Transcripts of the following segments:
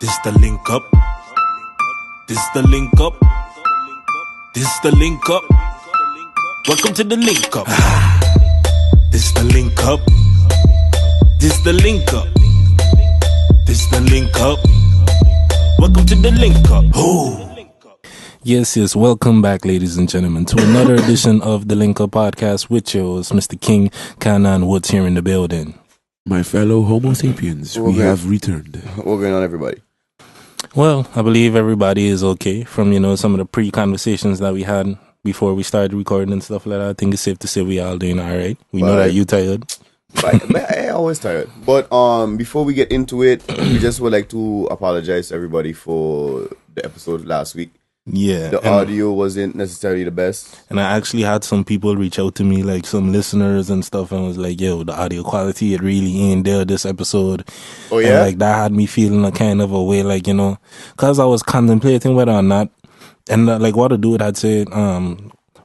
This the link up. This the link up. This the link up. Welcome to the link up. This the link up. This the link up. This the link up. Welcome to the link up. Oh. Yes, welcome back, ladies and gentlemen, to another edition of the Link Up Podcast with yours, Mr. King, Kana Woods here in the building. My fellow Homo sapiens, we have returned. What's going on, everybody? Well, I believe everybody is okay from, some of the pre-conversations that we had before we started recording and stuff like that. I think it's safe to say we all doing all right. We know that you tired. I always tired. But before we get into it, we just would like to apologize to everybody for the episode last week. Yeah. The audio wasn't necessarily the best. And I actually had some people reach out to me, like some listeners and stuff, and was like, yo, the audio quality, it really ain't there this episode. Oh, yeah? And like that had me feeling a kind of a way, like, because I was contemplating whether or not, and like what a dude had said,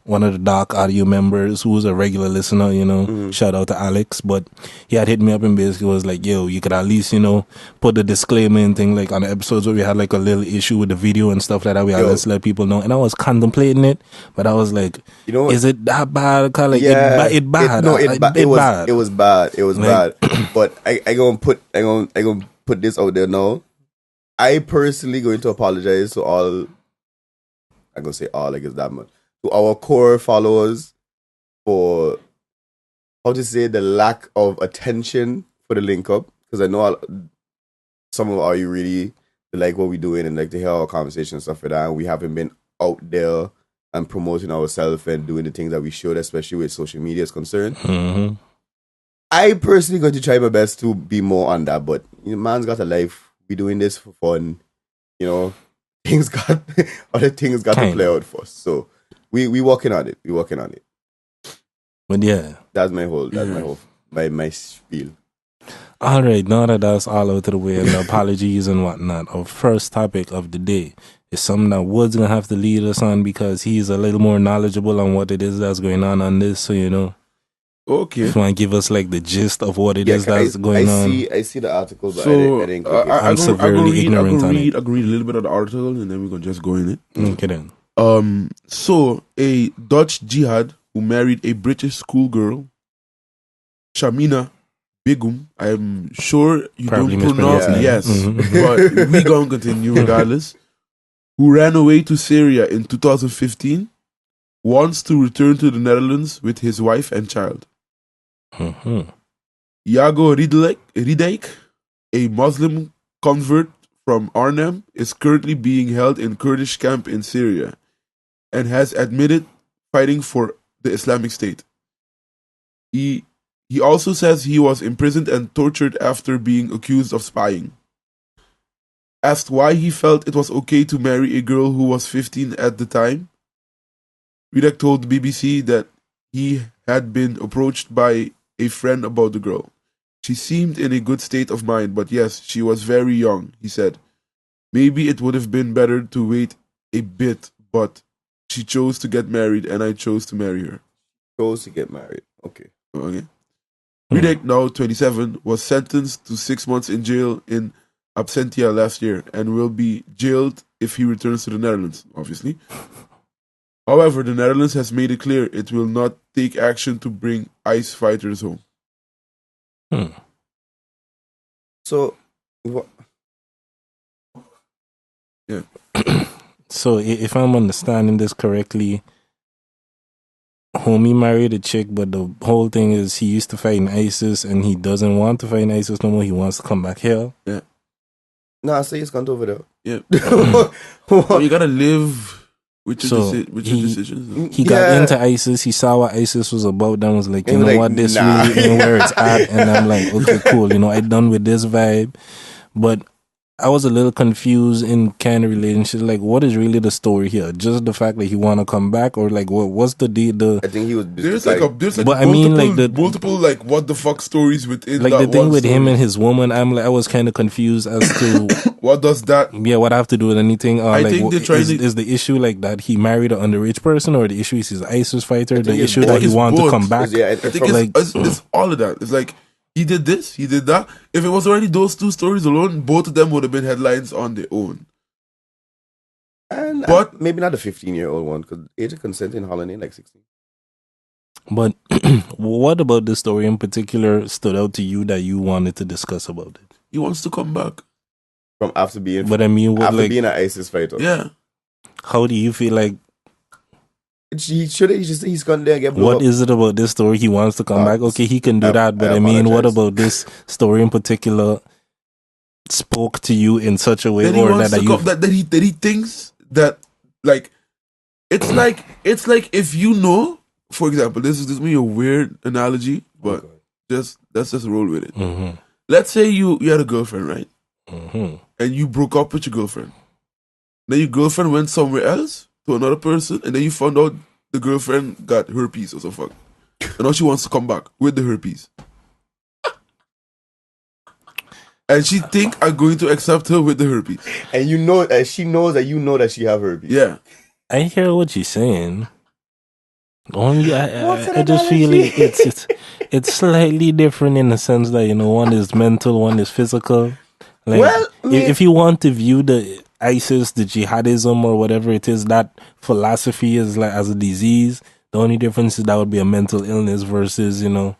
one of the Dark Audio members who was a regular listener, shout out to Alex, but he had hit me up and basically was like, yo, you could at least, put the disclaimer and thing, like on the episodes where we had like a little issue with the video and stuff like that, we had to let people know. And I was contemplating it, but I was like, is it that bad? Cause like, it bad. It was bad. But I gonna put this out there now. I personally going to apologize to all, I'm gonna say all, like it's that much, to our core followers for, the lack of attention for the link up. Because I know some of you really like what we're doing and like to hear our conversation and stuff like that. And we haven't been out there and promoting ourselves and doing the things that we should, especially with social media is concerned. Mm-hmm. I personally going to try my best to be more on that. But man's got a life. We doing this for fun. Other things got to play out for us. So we working on it. But yeah, that's my spiel. All right, now that that's all out of the way and the apologies and whatnot, our first topic of the day is something that Wood's gonna have to lead us on because he's a little more knowledgeable on what it is that's going on this. So okay, if you want to give us like the gist of what it is that's going on. I see the article, but so I didn't click it. I'm severely ignorant on it. I can read a little bit of the article and then we're gonna just go in it. Okay then. So a Dutch jihad who married a British schoolgirl, Shamina Begum. I'm sure you Probably don't pronounce it. Yes, Mm-hmm. but we gonna continue regardless. Who ran away to Syria in 2015, wants to return to the Netherlands with his wife and child. Mm-hmm. Jago Ridijk, a Muslim convert from Arnhem, is currently being held in Kurdish camp in Syria and has admitted fighting for the Islamic State. He also says he was imprisoned and tortured after being accused of spying. Asked why he felt it was okay to marry a girl who was 15 at the time, Ridijk told the BBC that he had been approached by a friend about the girl. She seemed in a good state of mind, but yes, she was very young, he said. Maybe it would have been better to wait a bit, but she chose to get married and I chose to marry her. Chose to get married. Okay. Ridijk, now 27, was sentenced to 6 months in jail in absentia last year and will be jailed if he returns to the Netherlands, obviously. However, the Netherlands has made it clear it will not take action to bring ICE fighters home. So, what? Yeah. So if I'm understanding this correctly, homie married a chick, but the whole thing is he used to fight in ISIS and he doesn't want to fight in ISIS no more. He wants to come back here. Yeah. No, I say he's gone over there. Yeah. Well, you gotta live with your, your decisions. He got into ISIS. He saw what ISIS was about. Then was like, what, this really ain't where it's at. And I'm like, okay, cool. I done with this vibe. But I was a little confused in kind of relationship. Like, what is really the story here? Just the fact that he want to come back, or like, what's the deal? I think he was. There's but multiple, I mean, like multiple what the fuck stories within. Like that the thing with story. him and his woman, I was kind of confused as to what does that. Yeah, what I have to do with anything? I like, think they're trying is the issue like that he married an underage person, or the issue is he's an ISIS fighter? The issue both. that he wants to come back. Yeah, I think it's all of that. It's like he did this, he did that. If it was already those two stories alone, both of them would have been headlines on their own. But maybe not the 15-year-old one, because age of consent in Holland ain't like 16. But what about this story in particular stood out to you that you wanted to discuss about it? He wants to come back. From after being, but I mean, after being an ISIS fighter. Yeah. How do you feel like? He's gone there and get blown What up. is it about this story? He wants to come back. Okay, he can do that. But I mean, what about this story in particular spoke to you in such a way, Then he or wants that to come, that he thinks that like it's like if you know, for example, this is me a weird analogy, but let's just roll with it. Mm-hmm. Let's say you had a girlfriend, right? Mm-hmm. And you broke up with your girlfriend. Then your girlfriend went somewhere else to another person, and then you found out the girlfriend got herpes or some fuck. And now she wants to come back with the herpes. And she think I'm going to accept her with the herpes. And you know, she knows that you know that she have herpes. Yeah. I hear what you're saying. Only I just feel it's slightly different in the sense that, you know, one is mental, one is physical. Like, well, if you want to view the ISIS, the jihadism, or whatever it is, that philosophy is like as a disease. The only difference is that would be a mental illness versus, you know.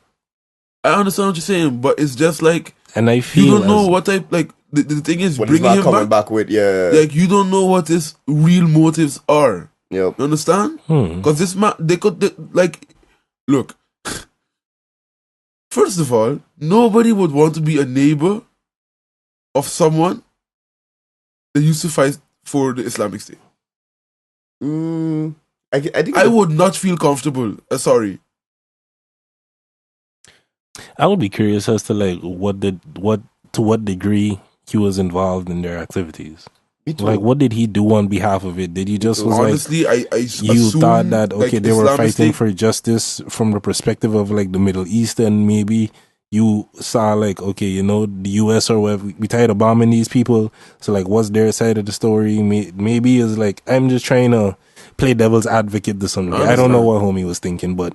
I understand what you're saying, but it's just like, and I feel you don't know what type. Like the thing is, what bringing he's not him coming back with, yeah. Like you don't know what his real motives are. Yep. You understand? Because this man, they like, look. First of all, nobody would want to be a neighbor of someone that used to fight for the Islamic State. I think I would not feel comfortable. Sorry. I would be curious as to like to what degree he was involved in their activities. Like, what did he do on behalf of it? Did he just was honestly, like, I you thought that okay, like they were Islamic fighting State for justice from the perspective of like the Middle East, and maybe you saw like, okay, you know, the US or whatever, we tired of bombing these people, so like, what's their side of the story? Maybe it's like, I'm just trying to play devil's advocate to some degree. I don't know what homie was thinking, but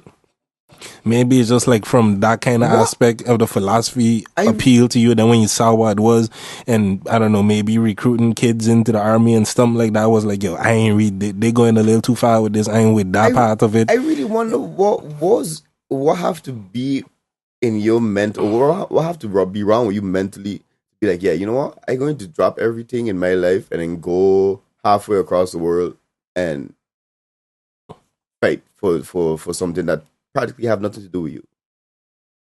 maybe it's just like from that kind of aspect of the philosophy appeal to you. Then when you saw what it was, and I don't know, maybe recruiting kids into the army and stuff like that, was like, yo, I ain't read. They going a little too far with this. I ain't with that part of it. I really wonder what have to be in your mental, what have to be wrong with you mentally. Be like, yeah, you know what? I'm going to drop everything in my life and then go halfway across the world and fight for something that practically have nothing to do with you.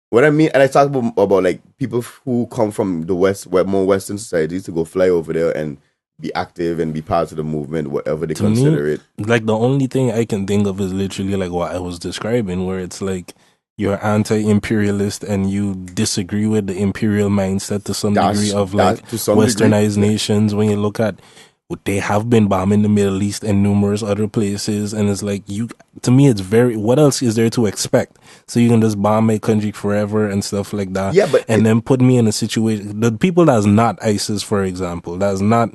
What I mean, and I talk about like people who come from the West, more Western societies, to go fly over there and be active and be part of the movement, whatever they consider it. Like the only thing I can think of is literally like what I was describing, where it's like you're anti-imperialist and you disagree with the imperial mindset to some degree of like westernized nations. When you look at they have been bombing the Middle East and numerous other places, and it's like, to me, it's very, what else is there to expect? So you can just bomb my country forever and stuff like that. Yeah, but then put me in a situation, the people that's not ISIS, for example, that's not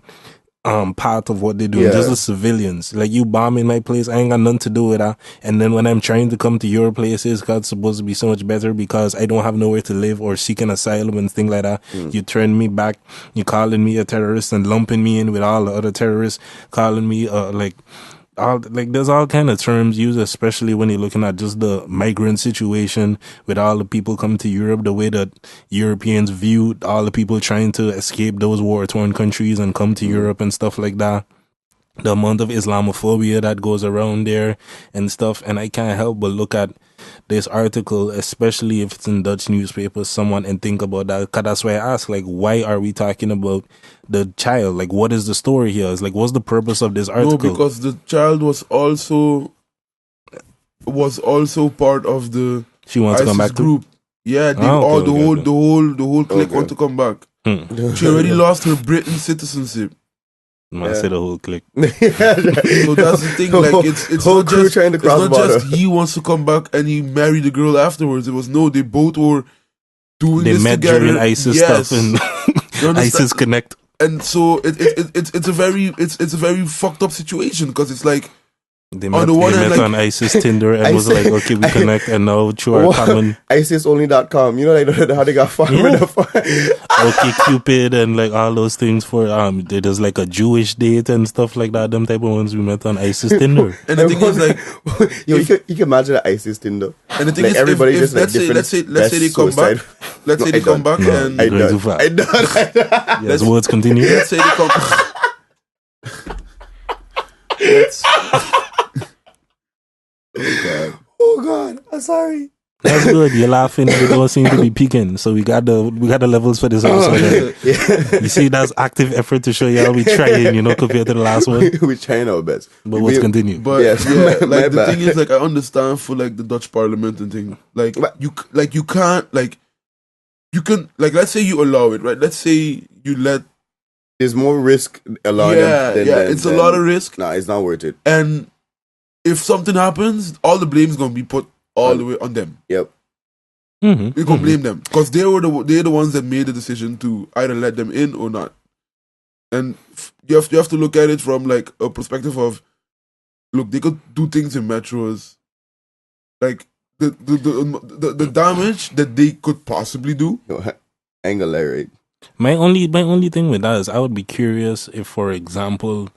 part of what they do, just the civilians. Like, you bombing my place, I ain't got nothing to do with that. And then when I'm trying to come to your places, God's supposed to be so much better because I don't have nowhere to live or seeking asylum and things like that. You turn me back, you calling me a terrorist and lumping me in with all the other terrorists, calling me there's all kind of terms used, especially when you're looking at just the migrant situation with all the people coming to Europe, the way that Europeans viewed all the people trying to escape those war-torn countries and come to Europe and stuff like that. The amount of Islamophobia that goes around there and stuff. And I can't help but look at this article, especially if it's in Dutch newspapers, and think about that. Cause that's why I ask, like, why are we talking about the child? Like, what is the story here? It's like, what's the purpose of this article? No, because the child was also part of the she wants ISIS to come back group. Yeah, the whole clique want to come back. She already lost her British citizenship. I said the whole clique. So that's the thing. Like, it's whole not crew just trying to cross the border. he wants to come back and he married the girl afterwards. It was they both were doing they this met together. During ISIS stuff and ISIS Connect. And so it's a very fucked up situation because it's like They on met, the one they hand, met like, on ISIS Tinder and was like, okay, we connect, and now through our common ISISonly.com. You know, like how they got farmed up. okay Cupid and like all those things for there's like a Jewish date and stuff like that. Them type of ones we met on ISIS Tinder. And the thing is, like, you can imagine an ISIS Tinder. and the thing like is, everybody if just like let's say they come back, let's say they come back, No, and you're going too far. I done. Yes, words continue. let's say they come. Let's. Oh God, I'm sorry. That's good. You're laughing. They don't seem to be peaking. So we got the levels for this episode. Yeah. You see, that's active effort to show y'all we trying, compared to the last one. We're trying our best. But let's continue. But Yes, yeah, my like the bad. thing is, like, I understand for like the Dutch Parliament and thing. Like you can't you can, like, let's say you allow it, right? Let's say you let. There's more risk allowing them. It's a lot of risk. Nah, it's not worth it. And if something happens, all the blame's gonna be put all the way on them. Yep. Mm-hmm. We can blame them because they're the ones that made the decision to either let them in or not. And you have to look at it from like a perspective of, look, they could do things in metros, like the damage that they could possibly do. Angle right. My only thing with that is I would be curious if, for example,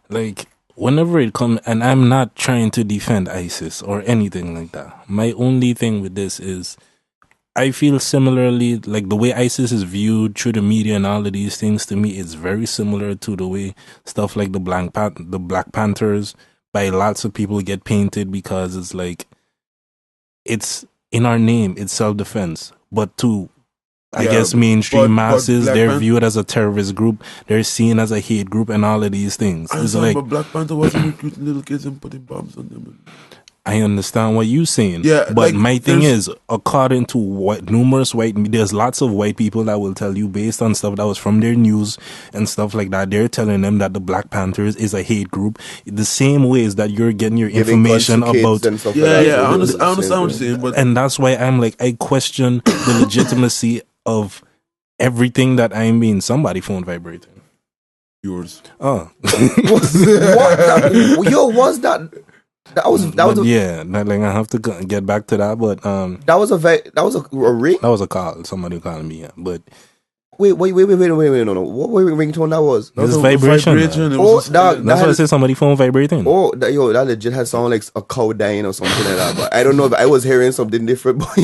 like whenever it comes, and I'm not trying to defend ISIS or anything like that. My only thing with this is I feel similarly, like the way ISIS is viewed through the media and all of these things, to me, it's very similar to the way stuff like the Black Panthers by lots of people get painted, because it's like, it's in our name, it's self-defense. But to, I guess, mainstream masses, they're viewed as a terrorist group. They're seen as a hate group and all of these things. It's like, but Black Panther wasn't recruiting little kids and putting bombs on them. I understand what you're saying. Yeah, but like, my thing is, according to numerous there's lots of white people that will tell you, based on stuff that was from their news and stuff like that, they're telling them that the Black Panthers is a hate group. The same ways that you're getting your information about. I understand what you're saying, but and that's why I'm like, I question the legitimacy of everything that I'm being. Somebody phone vibrating. Yours. Oh, what? Yo, was that? That was yeah. Like I have to get back to that, but that was a ring. That was a call. Somebody calling me. Yeah, but wait, no. What ringtone that was? This is vibration. That's why I said somebody phone vibrating. Oh, that legit had sound like a cow dying or something like that. But I don't know. But I was hearing something different. But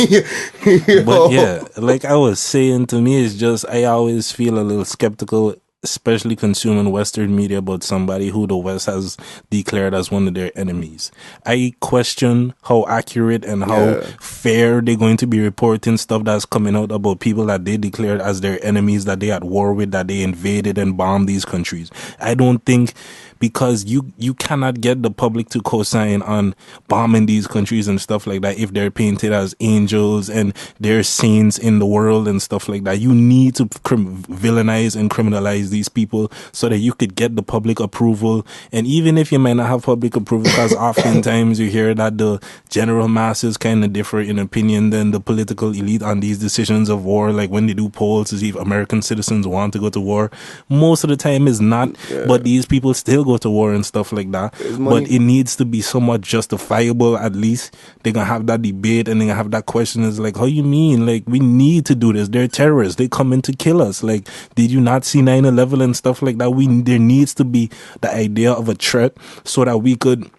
yeah, like I was saying, to me, it's just I always feel a little skeptical, especially consuming Western media, about somebody who the West has declared as one of their enemies. I question how accurate and how fair they're going to be reporting stuff that's coming out about people that they declared as their enemies, that they at war with, that they invaded and bombed these countries. I don't think, because you cannot get the public to co-sign on bombing these countries and stuff like that if they're painted as angels and they're saints in the world and stuff like that. You need to villainize and criminalize these people so that you could get the public approval. And even if you might not have public approval, because oftentimes you hear that the general masses kind of differ in opinion than the political elite on these decisions of war, like when they do polls to see if American citizens want to go to war, most of the time is not, but these people still go to war and stuff like that. But it needs to be somewhat justifiable. At least they're gonna have that debate and they're gonna have that question. Is like, how you mean? Like, we need to do this. They're terrorists. They come in to kill us. Like, did you not see 9/11 and stuff like that? There needs to be the idea of a threat so that we could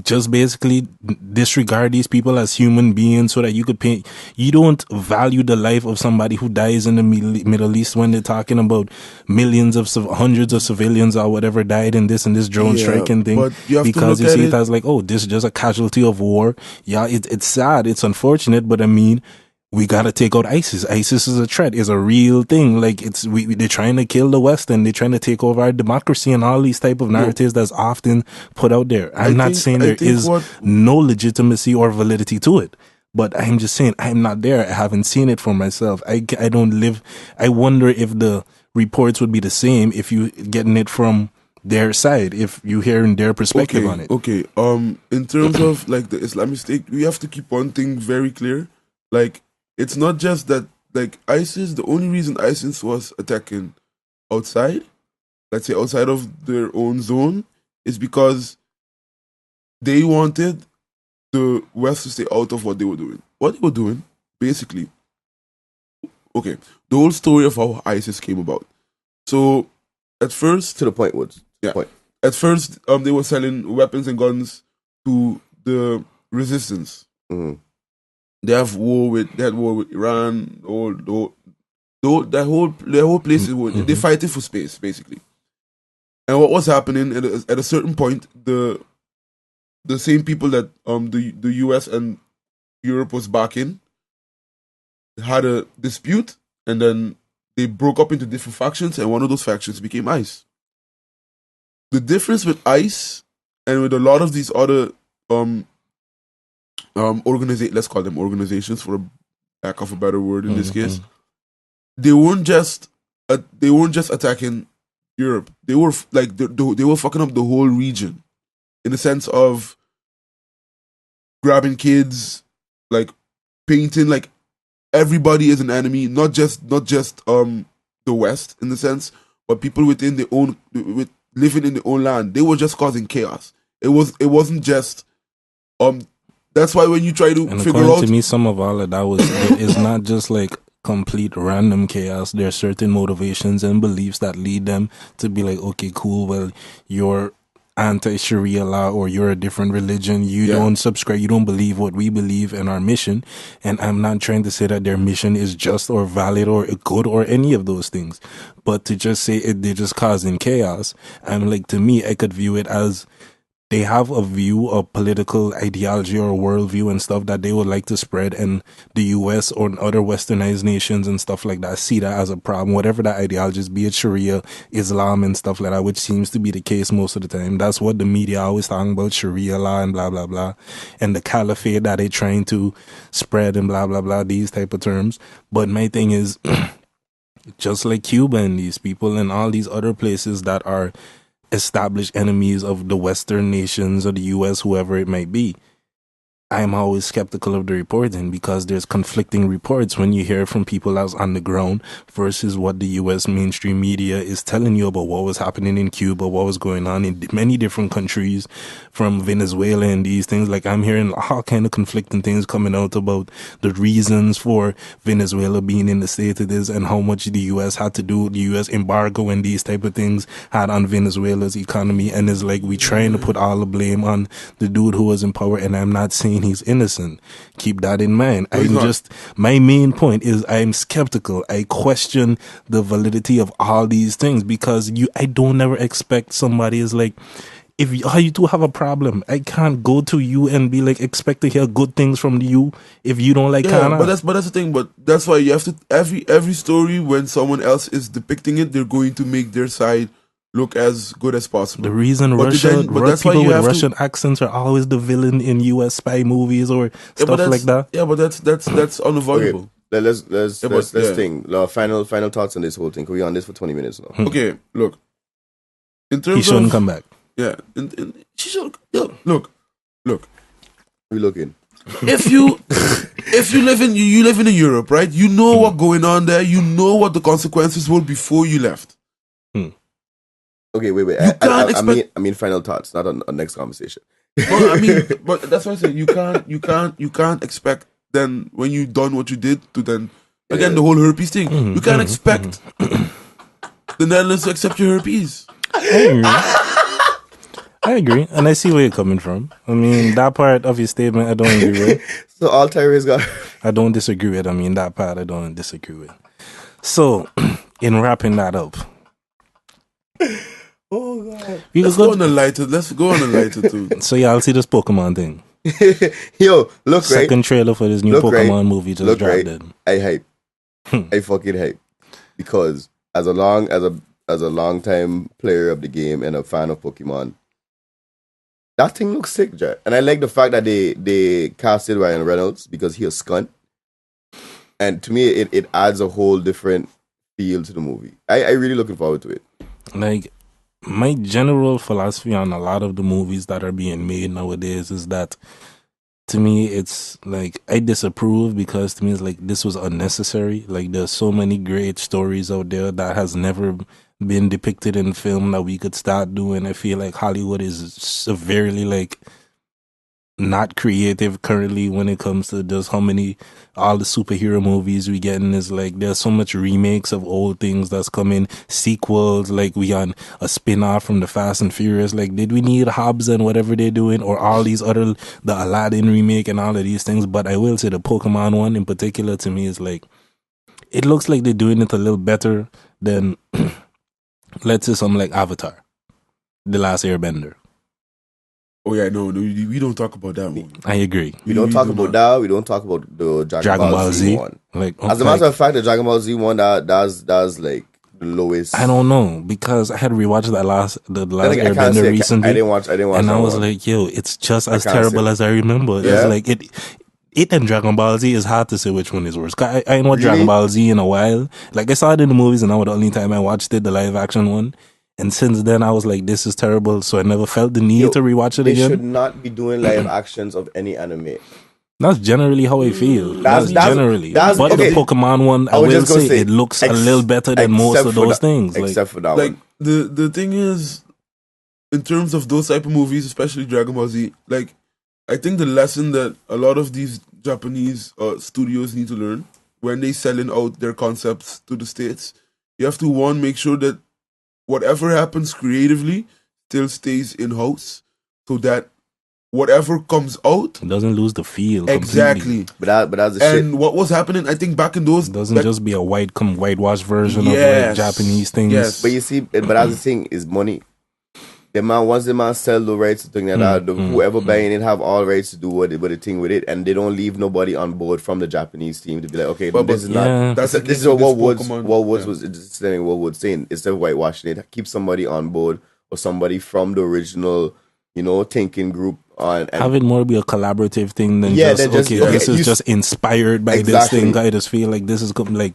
just basically disregard these people as human beings, so that you could paint. You don't value the life of somebody who dies in the Middle East when they're talking about millions of hundreds of civilians or whatever died in this drone strike and thing, because you see it as like, oh, this is just a casualty of war. Yeah, it's sad, it's unfortunate, but I mean, we gotta take out ISIS. ISIS is a threat, is a real thing. Like, they're trying to kill the West and they're trying to take over our democracy and all these type of narratives that's often put out there. I'm not saying there is no legitimacy or validity to it, but I'm just saying I'm not there. I haven't seen it for myself. I don't live. I wonder if the reports would be the same if you getting it from their side, if you hearing their perspective on it. Okay. In terms of like the Islamic State, we have to keep one thing very clear. Like, it's not just that, like, ISIS, the only reason ISIS was attacking outside, let's say outside of their own zone, is because they wanted the West to stay out of what they were doing. What they were doing, basically, okay, the whole story of how ISIS came about. So, at first, To the point, Woods. yeah, Point. at first, they were selling weapons and guns to the resistance. Mhm. They had war with Iran. Their whole place is they fighting for space, basically. And what was happening at a certain point, the same people that the US and Europe was backing had a dispute, and then they broke up into different factions, and one of those factions became ICE. The difference with ICE and with a lot of these other let's call them organizations for a lack of a better word in this case, they weren't just attacking Europe. They were they were fucking up the whole region, in the sense of grabbing kids, like painting like everybody is an enemy, not just the West in the sense, but people within living in their own land. They were just causing chaos. It wasn't just that's why when you try to and figure according out, to me, some of all of that was it's not just like complete random chaos. There are certain motivations and beliefs that lead them to be like, okay, cool, well, you're anti-Sharia law or you're a different religion, you don't subscribe, you don't believe what we believe in our mission. And I'm not trying to say that their mission is just or valid or good or any of those things, but to just say they're just causing chaos, I'm like, to me, I could view it as they have a view, a political ideology or a worldview and stuff that they would like to spread, and the US or other westernized nations and stuff like that see that as a problem, whatever that ideology is, be it Sharia, Islam and stuff like that, which seems to be the case most of the time. That's what the media always talking about, Sharia law and blah, blah, blah, and the caliphate that they're trying to spread and blah, blah, blah, these type of terms. But my thing is, just like Cuba and these people and all these other places that are established enemies of the Western nations or the US, whoever it might be, I'm always skeptical of the reporting because there's conflicting reports when you hear from people that's on the ground versus what the US mainstream media is telling you about what was happening in Cuba, what was going on in many different countries, from Venezuela and these things. Like, I'm hearing all kind of conflicting things coming out about the reasons for Venezuela being in the state it is and how much the US had to do, the US embargo and these type of things had on Venezuela's economy. And it's like we trying to put all the blame on the dude who was in power, and I'm not saying he's innocent. Keep that in mind. My main point is I'm skeptical. I question the validity of all these things because I don't ever expect somebody is like, if you two have a problem, I can't go to you and be like, expect to hear good things from you if you don't like Kana. But that's the thing. But that's why you have to every story, when someone else is depicting it, they're going to make their side look as good as possible. The reason people with Russian accents are always the villain in US spy movies or stuff like that. Yeah, but that's unavoidable. Okay, let's think. Final thoughts on this whole thing. We're on this for 20 minutes now. Okay, look. In terms he shouldn't come back. Yeah, she should. Look. We looking. If you live in Europe, right? You know what's going on there. You know what the consequences were before you left. Okay, wait. I mean, final thoughts, not on next conversation. But that's why I say you can't expect then when you done what you did to then again the whole herpes thing. You can't expect the Netherlands to accept your herpes. I agree, and I see where you're coming from. I mean, that part of your statement, I don't agree with. So all terrorists got... I don't disagree with. I mean, that part I don't disagree with. So, in wrapping that up... Oh, God. Let's go on a lighter too. So, yeah, I'll see this Pokemon thing. Yo, look, Second trailer for this new Pokemon movie just dropped. I hype. I fucking hype. Because as a long time player of the game and a fan of Pokemon, that thing looks sick, Jack. And I like the fact that they casted Ryan Reynolds because he was Skunt. And to me, it adds a whole different feel to the movie. I really looking forward to it. Like, my general philosophy on a lot of the movies that are being made nowadays is that, to me, it's like, I disapprove because to me, it's like, this was unnecessary. Like, there's so many great stories out there that has never been depicted in film that we could start doing. I feel like Hollywood is severely like not creative currently when it comes to just how many all the superhero movies we getting is like there's so much remakes of old things that's coming, sequels, like we on a spin-off from the Fast and Furious. Like, did we need Hobbs and whatever they're doing, or all these other, the Aladdin remake and all of these things? But I will say the Pokemon one in particular to me is like, it looks like they're doing it a little better than let's say something like Avatar, The Last Airbender. Oh yeah, no, we don't talk about that one. I agree. We don't talk about that. We don't talk about the Dragon Ball Z one. Like, as a matter of fact, the Dragon Ball Z one that's like the lowest. I don't know, because I had rewatched the last Airbender recently. I didn't watch. And I was like, yo, it's just as terrible as I remember. Yeah? It's like it and Dragon Ball Z is hard to say which one is worse. I ain't watched Dragon Ball Z in a while. Like, I saw it in the movies, and that was the only time I watched it, the live action one. And since then, I was like, this is terrible. So I never felt the need to rewatch it again. They should not be doing live actions of any anime. That's generally how I feel. But the Pokemon one, I will say it looks a little better than most of those things. Except for that like, one. The thing is, in terms of those type of movies, especially Dragon Ball Z, like, I think the lesson that a lot of these Japanese studios need to learn when they selling out their concepts to the States, you have to, one, make sure that whatever happens creatively still stays in-house, so that whatever comes out doesn't lose the feel. Exactly. But that's the shit. And what was happening, I think, back in those... It doesn't just be a whitewashed version of like Japanese things. Yes. But you see, but that's the thing, is money. Once the man sell the rights to thing like that, whoever buying it have all rights to do what the thing with it, and they don't leave nobody on board from the Japanese team to be like, okay, this is not. This is what Woods was saying. Instead of whitewashing it, keep somebody on board or somebody from the original, thinking group on. And have it more be a collaborative thing than this is just inspired by this thing. I just feel like this is like.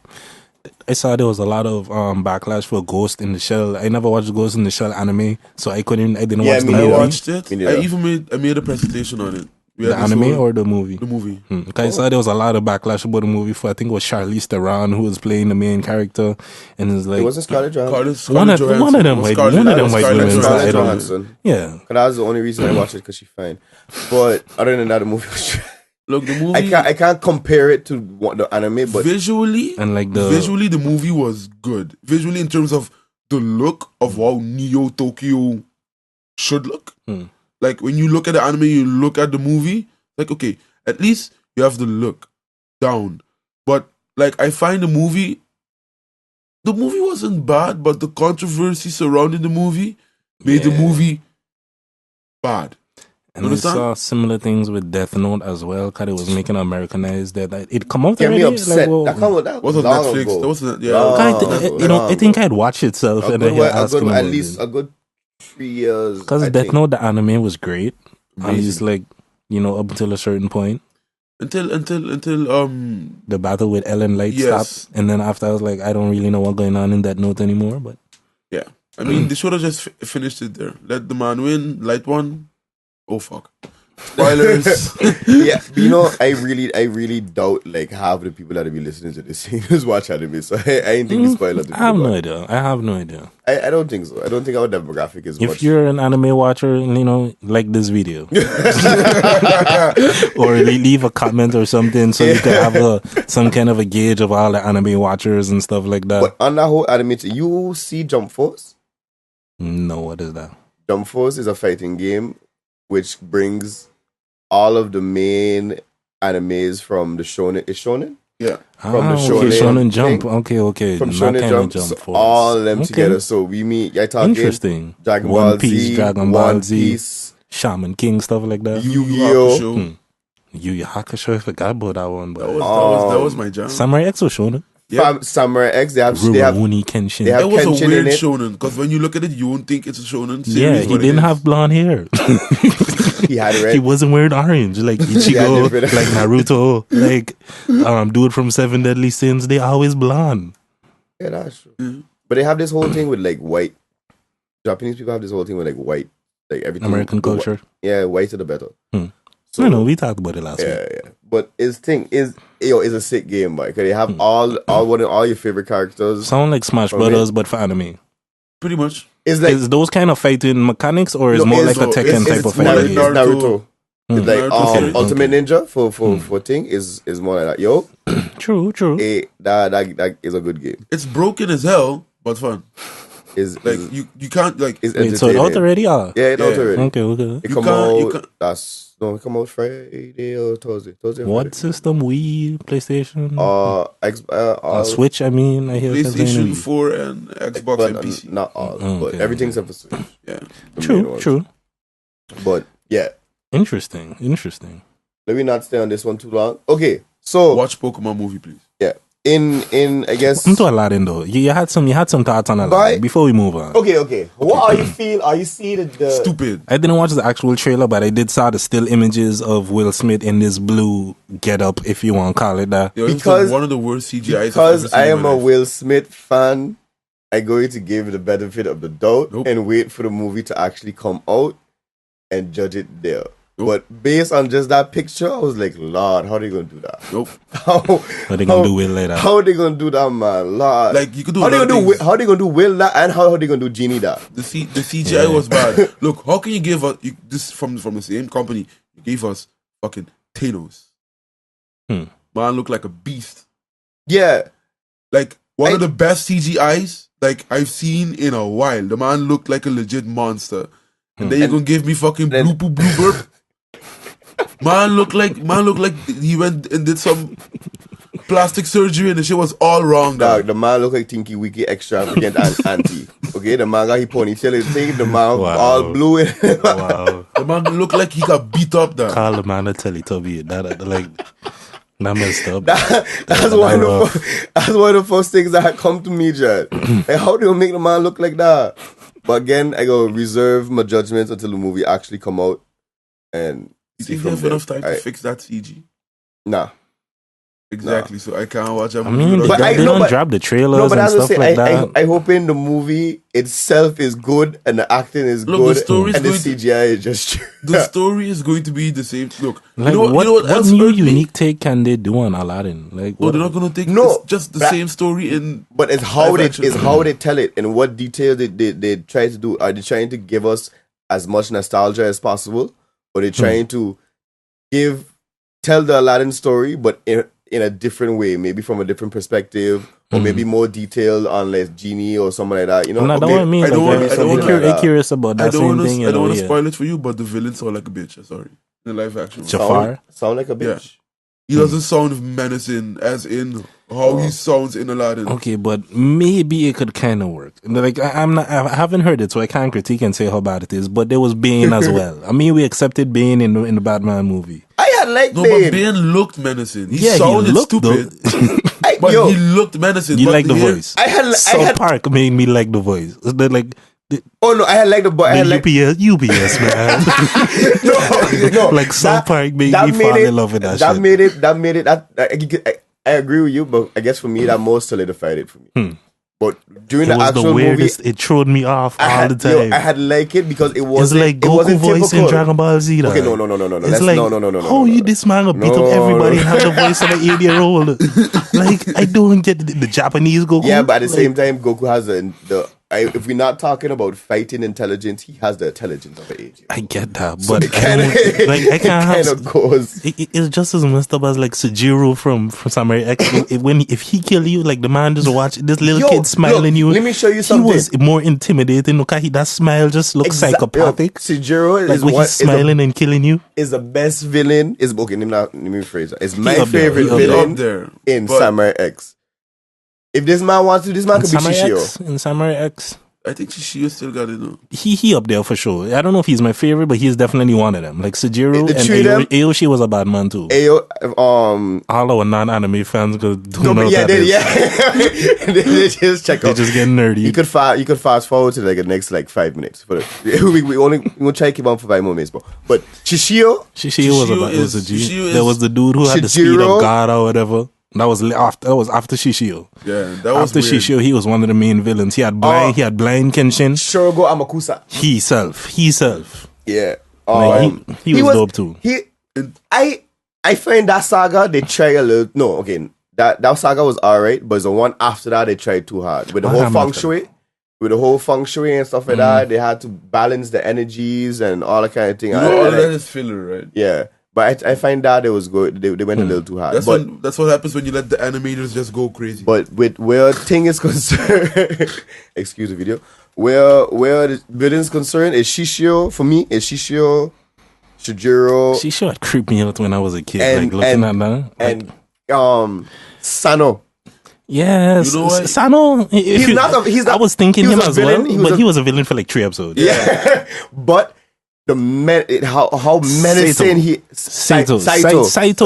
I saw there was a lot of backlash for Ghost in the Shell. I never watched Ghost in the Shell anime, so I didn't watch the movie. I watched it. I made a presentation on it. The anime or the movie? The movie. I saw there was a lot of backlash about the movie for, I think it was Charlize Theron who was playing the main character, and it's like, it wasn't Scarlett Johansson. One of them white women. Yeah, because that was the only reason I watched it, because she's fine. But other than that, the movie was. Look, the movie. I can't compare it to the anime, but visually, the movie was good. Visually, in terms of the look of how Neo Tokyo should look. Like, when you look at the anime, you look at the movie. Like, okay, at least you have the look down. But like, I find the movie wasn't bad, but the controversy surrounding the movie made the movie bad. And I saw similar things with Death Note as well, because it was making Americanized. That it come out already. Me upset. Like, that was on Netflix. Ago. That wasn't. I think I'd watch itself, and at least a good 3 years. Because Death Note, the anime was great. At least, like, up until a certain point. Until the battle with Ellen Light stopped, and then after I was like, I don't really know what's going on in that note anymore. But yeah, I mean, they should have just finished it there. Let the man win. Light one. Oh fuck! Spoilers. Yeah, I really doubt like half the people that will be listening to this thing just watch anime. So I didn't think we spoil it. I have no idea. I don't think so. I don't think our demographic is. If you're an anime watcher, like this video, or leave a comment or something, so you can have some kind of a gauge of all the anime watchers and stuff like that. But on that whole anime, you see Jump Force? No, what is that? Jump Force is a fighting game which brings all of the main animes from the shonen. Is shonen? Yeah. From the Shonen Jump. Okay. From Shonen Jump. So all of them together. So we meet. I talk interesting. Dragon One Ball Piece, Z, Dragon Ball Z, Shaman King, stuff like that. Yu-Gi-Oh! Yu Yu Hakusho. I forgot about that one. But that was my jam. Samurai X was shonen. Yeah. Samurai X, they have Rurouni Kenshin. It was a weird shonen, because when you look at it, you won't think it's a shonen series. Yeah, he didn't have blonde hair. He had red. He wasn't wearing orange like Ichigo, like Naruto, like dude from Seven Deadly Sins. They always blonde. Yeah, that's true. Mm-hmm. But they have this whole thing with like white. Japanese people have this whole thing with like white, like everything. American culture. Yeah, white to the better. So, I know, we talked about it last week. Yeah. But his thing is a sick game, boy. Because they have all your favorite characters. Sound like Smash Brothers, but for anime. Pretty much. It's like, is those kind of fighting mechanics, or is more like a Tekken type of fighting game? Naruto. It's like Naruto Ultimate Ninja for thing is more like that. Yo, True. that is a good game. It's broken as hell, but fun. Is Like you can't like is Wait, so it entertaining. out already? Yeah, it's out Yeah. already. Okay. It You come can't- out. It come out Friday or Thursday. And What system? Wii, PlayStation, Friday. Switch? I mean, I hear PlayStation Wii. 4 and Xbox but and PC. not all. Oh, but okay, everything's up for Switch. Yeah. The main ones. True. But yeah, Interesting. let me not stay on this one too long. Okay, so Watch Pokemon movie, please. yeah, in I guess. I'm to Aladdin though. You had some thoughts on Aladdin Bye. before we move on. Okay. What are you feel? Are you seeing the Stupid. I didn't watch the actual trailer, but I did saw the still images of Will Smith in this blue getup, if you want to call it that. Yo, it's Because- one of the worst CGIs. Because I am a Will. Will Smith fan, I'm going to give the benefit of the doubt Nope. and wait for the movie to actually come out and judge it there. Nope. But based on just that picture, I was like, Lord, how are they going to do that? Nope. How What they gonna do Will later? How are they going to do that, man? Lord. Like you could do. how a they lot gonna of do? things. How they gonna do Will that, and how they gonna do Genie that? The CGI was bad. Look, how can you give us this from the same company? You gave us fucking Thanos. Man looked like a beast. Yeah, Like one of the best CGIs like I've seen in a while. The man looked like a legit monster. And then you're gonna give me fucking blue burp. Man looked like he went and did some plastic surgery and the shit was all wrong. dog. Dog. The man look like Tinky Winky extravagant and auntie. Okay, the man got his ponytail and thing. The man Wow. all blue. Wow. The man looked like he got beat up. Dog. Call the man a Teletubby. That messed up. That's one of the first things that had come to me, Jad. Like, how do you make the man look like that? But again, I go reserve my judgments until the movie actually come out and You see think from you have there. enough time to fix that CG? Nah. Exactly. So I can't watch a I movie. mean, without- But I they know, don't but- drop the trailers No, but and as I stuff say, like that. I hoping the movie itself is good and the acting is Look, good the story is and the going to- CGI is just the story is going to be the same. Look, Like, you know what what else new hurt me? unique take can they do on Aladdin? Like, No, what? they're not gonna take. No, It's just the that- same story in. But it's how Live they action. it's how they tell it and what detail they try to do. Are they trying to give us as much nostalgia as possible, or they trying to tell the Aladdin story, but in a different way, maybe from a different perspective, or maybe more detailed on like Genie or something like that. You know, No, that's Okay, what I mean. I don't Like, wanna- I don't I'm wanna- curious, curious about that same thing. I don't want to yeah. spoil it for you, but the villain sound like a bitch. Sorry, in the live action. one. Jafar. sound like a bitch. He doesn't sound menacing as in how he sounds in Aladdin. Okay, but maybe it could kind of work. Like I haven't heard it, so I can't critique and say how bad it is. But there was Bane as well. I mean, we accepted Bane in the Batman movie. I had like No, Bane. but Bane looked menacing. He Yeah, he sounded looked stupid, but Yo, he looked menacing. You but like the here- voice? I had South Park made me like the voice. oh no, I had like the boy. I had like UPS man. no, Like South Park made me fall in love with that shit. That made it. I agree with you, but I guess for me that more solidified it for me. But during It the was the actual movie, weirdest. It throwed me off all the time. I had like it because it It's wasn't. like it Goku wasn't voice in typical. Dragon Ball Z. Okay, no. It's Let's, like, no. how you this man gonna beat up everybody and have the voice of an 8-year-old? Like, I don't get the Japanese Goku. Yeah, but at the Like, same time, Goku has if we're not talking about fighting intelligence, he has the intelligence of an age. I get that, but It kind of I can't have. goes. It's just as messed up as like Sujiro from Samurai X. If he kill you, like the man just watch this little Yo, kid smiling look, you. let me show you something. He was more intimidating. Look, that smile just looks psychopathic. Sujiro Like is when what he's smiling and killing you. is the best villain. Is okay. Let me rephrase that. It's my up there, favorite he up villain there. in But Samurai X. If this man wants to, this man could be Shishio. In Samurai X, I think Shishio still got it though. he up there for sure. I don't know if he's my favorite, but he's definitely one of them. Like Sujiro The and three of them- Aoshi was a bad man too. Ayo, All our non-anime fans could do no, know but yeah, that is. they just check They out. just get nerdy. You could fast forward to like the next like 5 minutes. But we'll try to keep on for 5 more minutes, but Shishio, Shishio was a G. Shishio There was the dude who had the speed Shijiro. of God or whatever. That was after Shishio. Yeah, that was After weird. Shishio, he was one of the main villains. He had blind Kenshin. Shorogo Amakusa. He self. Yeah, Like, he was dope too. I find that saga they try a little. No, okay, that saga was alright, but the one after that they tried too hard with the What whole happened feng after shui. with the whole feng shui and stuff like that. They had to balance the energies and all that kind of thing. You know, all of that is filler, right? Yeah. But I find that it was good. They went a little too hard. That's what happens when you let the animators just go crazy. But with where thing is concerned, excuse the video. Where the villain is concerned is Shishio. For me, is Shishio, Shijiro. Shishio had creeped me out when I was a kid. And, looking at that. And Sano. Yes, you know what? Sano. He's not. I was thinking him as well, but he was a villain for like 3 episodes. Yeah, but how menacing he Saito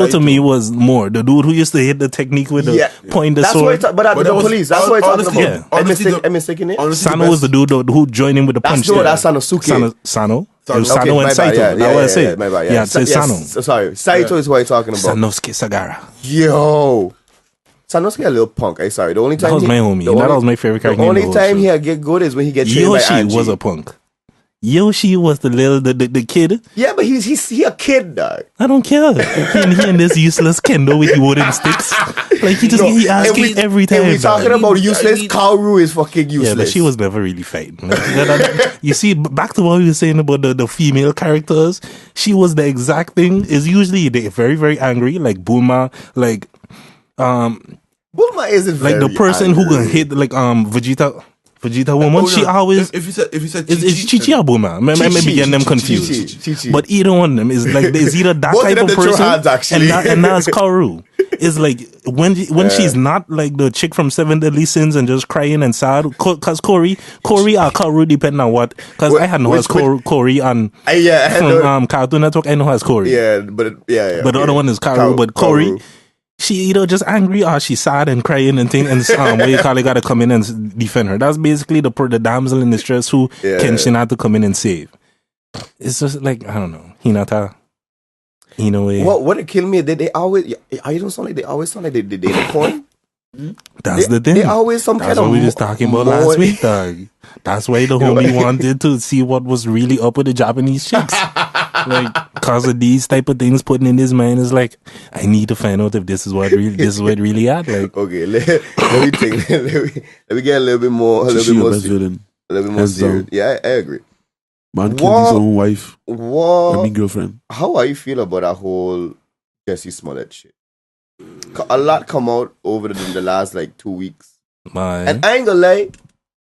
to me was more the dude who used to hit the technique with the point the sword. But the police. That's what I'm talking about. Honestly, I'm mistaken it. Sano was the dude who joined in with the punch. That's Sanosuke. Sano and Yeah, Saito. That's what I said. my bad. Yeah, say Sano. Sorry, Saito is what I'm talking about. Sanosuke Sagara. Yo. Sanosuke a little punk. I'm sorry. The only time that was my homie. That was my favorite character. The only time he get good is when he gets trained by Angie. Yoshi was a punk. Yoshi was the kid. Yeah, but he a kid, dog. I don't care. He and this useless kendo with the wooden sticks. Like he asks every time. And we talking about useless. Kaoru is fucking useless. Yeah, but she was never really fighting. You see, back to what we were saying about the female characters. She was the exact thing. Is usually they're very, very angry, like Bulma, like Bulma isn't like the person angry. who can hit like Vegeta woman. She always if you said it's Chi-Chi or Bulma. Maybe getting them confused. Chi-Chi. But either one of them is like is either that Both type of of them person hands, actually. and that's Kaoru. It's like when she's not like the chick from Seven Deadly Sins and just crying and sad. Cause Corey or Kaoru depending on what. Cause I had no as Corey on from Cartoon Network. I know as Corey. Yeah, but the other one is Kaoru. But Corey. She either just angry or she's sad and crying and thing, and what you call it, gotta come in and defend her. That's basically the damsel in distress who Kenshin had to come in and save. It's just like I don't know, Hinata. In a way, what it killed me? They always. I don't sound like they always sound like they did porn. That's the thing. They always some That's kind of. what we was talking about last week, dog. That's why the homie wanted to see what was really up with the Japanese chicks. Like, cause of these type of things putting in his mind is like, I need to find out if this is what really at. Like, okay, let me think. Let me get a little bit more serious. Yeah, I agree. Man killed his own wife. I mean girlfriend. How are you feel about that whole Jussie Smollet shit? A lot come out over the last like 2 weeks. And I ain't gonna lie,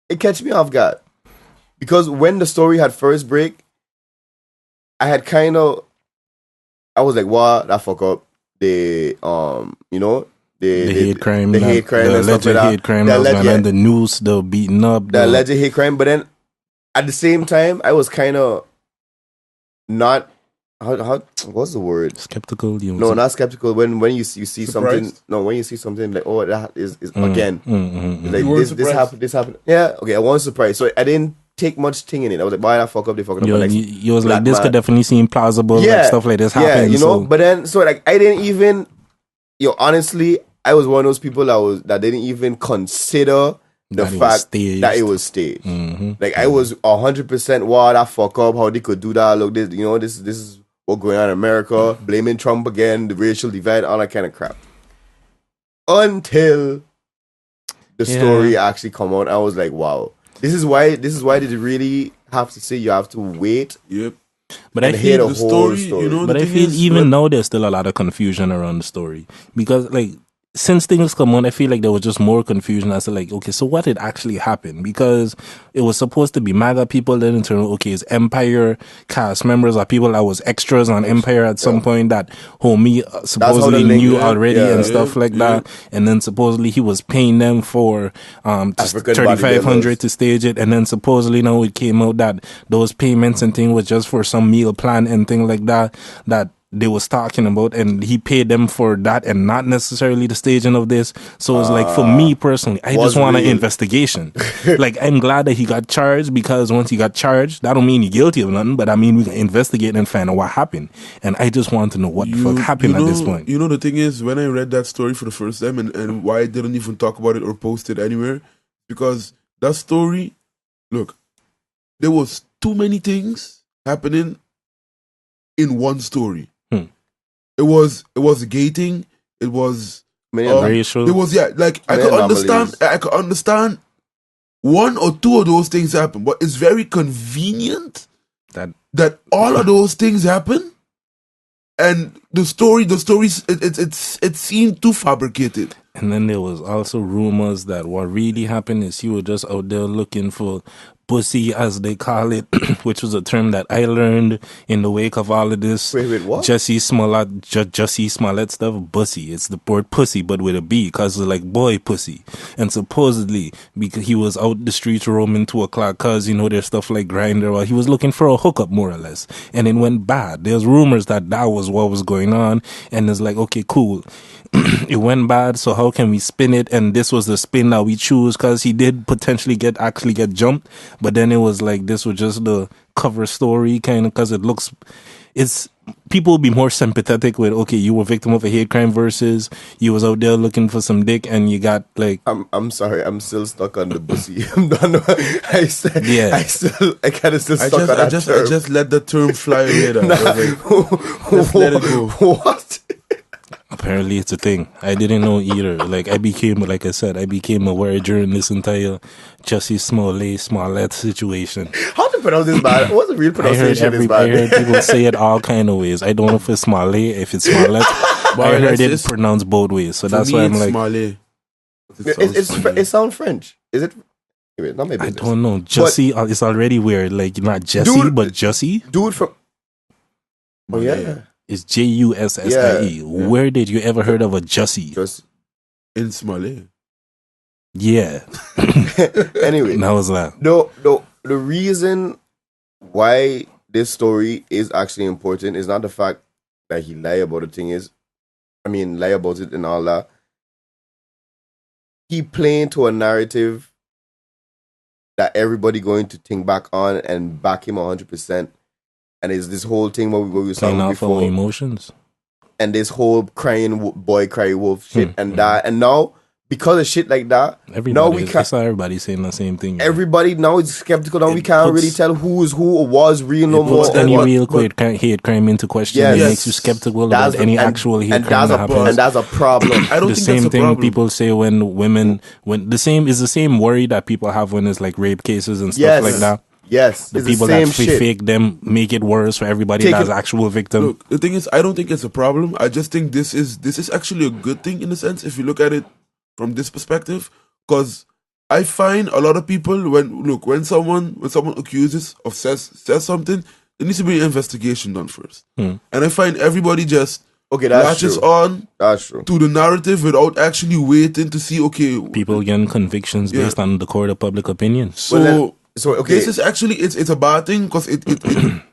it catch me off guard. Because when the story had first break, I had I was like, what? That fuck up. The hate crime. The hate crime and stuff like that. Hate crime and the news, the beating up. The alleged hate crime. But then, at the same time, I was kind of not... How what's the word? Skeptical? No, not skeptical. When you see something... No, when you see something like, oh, that is again. Like, this happened. Yeah, okay, I wasn't surprised. So, I didn't take much thing in it. I was like, why that fuck up? They fucking up. You was like, this could definitely seem plausible. Like, stuff like this happening. Yeah, you know? But then, so like, I didn't even... honestly, I was one of those people that didn't even consider the fact that it was staged. Like, I was 100% wow, that fuck up, how they could do that. Look, this is what's going on in America. Blaming Trump again, the racial divide, all that kind of crap. Until the story actually come out, I was like, wow. This is why did you really have to say you have to wait? Yep. But I feel the story. But I feel even now there's still a lot of confusion around the story because like since things come on, I feel like there was just more confusion as to like, okay, so what had actually happened? Because it was supposed to be MAGA people, then in turn, okay, it's Empire cast members or people that was extras on Empire at some point that homie supposedly knew already and stuff like that. And then supposedly he was paying them for $3,500 to stage it. And then supposedly now it came out that those payments and thing was just for some meal plan and thing like that they was talking about, and he paid them for that and not necessarily the staging of this. So it's like, for me personally, I just want an investigation. Like, I'm glad that he got charged, because once he got charged, that don't mean he's guilty of nothing, but I mean we can investigate and find out what happened. And I just want to know what the fuck happened at this point. You know, the thing is, when I read that story for the first time and why I didn't even talk about it or post it anywhere, because that story, look, there was too many things happening in one story. It was gating. It was racial. It was like I could understand one or two of those things happen, but it's very convenient that all of those things happen, and the stories, it seemed too fabricated. And then there was also rumors that what really happened is he was just out there looking for pussy, as they call it, which was a term that I learned in the wake of all of this. Wait, what? Jussie Smollett stuff, bussy. It's the word pussy, but with a B, because it's like boy pussy. And supposedly, because he was out the streets roaming 2 o'clock, because, there's stuff like Grindr, or he was looking for a hookup, more or less. And it went bad. There's rumors that was what was going on. And it's like, okay, cool. It went bad, so how can we spin it? And this was the spin that we choose, because he did potentially get jumped, but then it was like this was just the cover story, kind of, because people will be more sympathetic with, okay, you were victim of a hate crime versus you was out there looking for some dick and you got like. I'm sorry, I'm still stuck on the pussy. I'm done. I kind of still stuck on that term. I just let the term fly away. Just let it go. What? Apparently it's a thing. I didn't know either. Like I became aware during this entire Jussie Smollett situation. How to pronounce this bad? What's the real pronunciation? I heard people say it all kind of ways. I don't know if it's Smollett, if it's Smollett. But I heard it pronounced both ways. So that's why I'm like, Smollett. It sounds French. Is it? Wait, not maybe. I don't know. Jussie is already weird. Like not Jesse, but Jussie. Dude from. Oh yeah. It's Jussie. Yeah. Where did you ever heard of a Jussie? Just in Smollett. Yeah. Anyway, that was that. No. The reason why this story is actually important is not the fact that he lie about it and all that. He playing to a narrative that everybody going to think back on and back him 100%. And it's this whole thing what we were saying before. Emotions. And this whole crying boy, cry wolf shit and that. And now, because of shit like that, I saw everybody saying the same thing. Everybody now is skeptical. Now we can't really tell who is who or was real no more. Puts any real hate crime into question. Yes. It makes you skeptical about any actual hate crime that happens. And that's a problem. I don't the think same that's a thing problem. People say when the same worry that people have when it's like rape cases and stuff like that. Yes, the people that fake them make it worse for everybody that's actual victim. Look, the thing is, I don't think it's a problem. I just think this is actually a good thing in a sense if you look at it from this perspective. Because I find a lot of people when someone accuses or says something, there needs to be an investigation done first. And I find everybody just latches on to the narrative without actually waiting to see. Okay, people getting convictions based on the court of public opinion. So this is actually it's a bad thing because it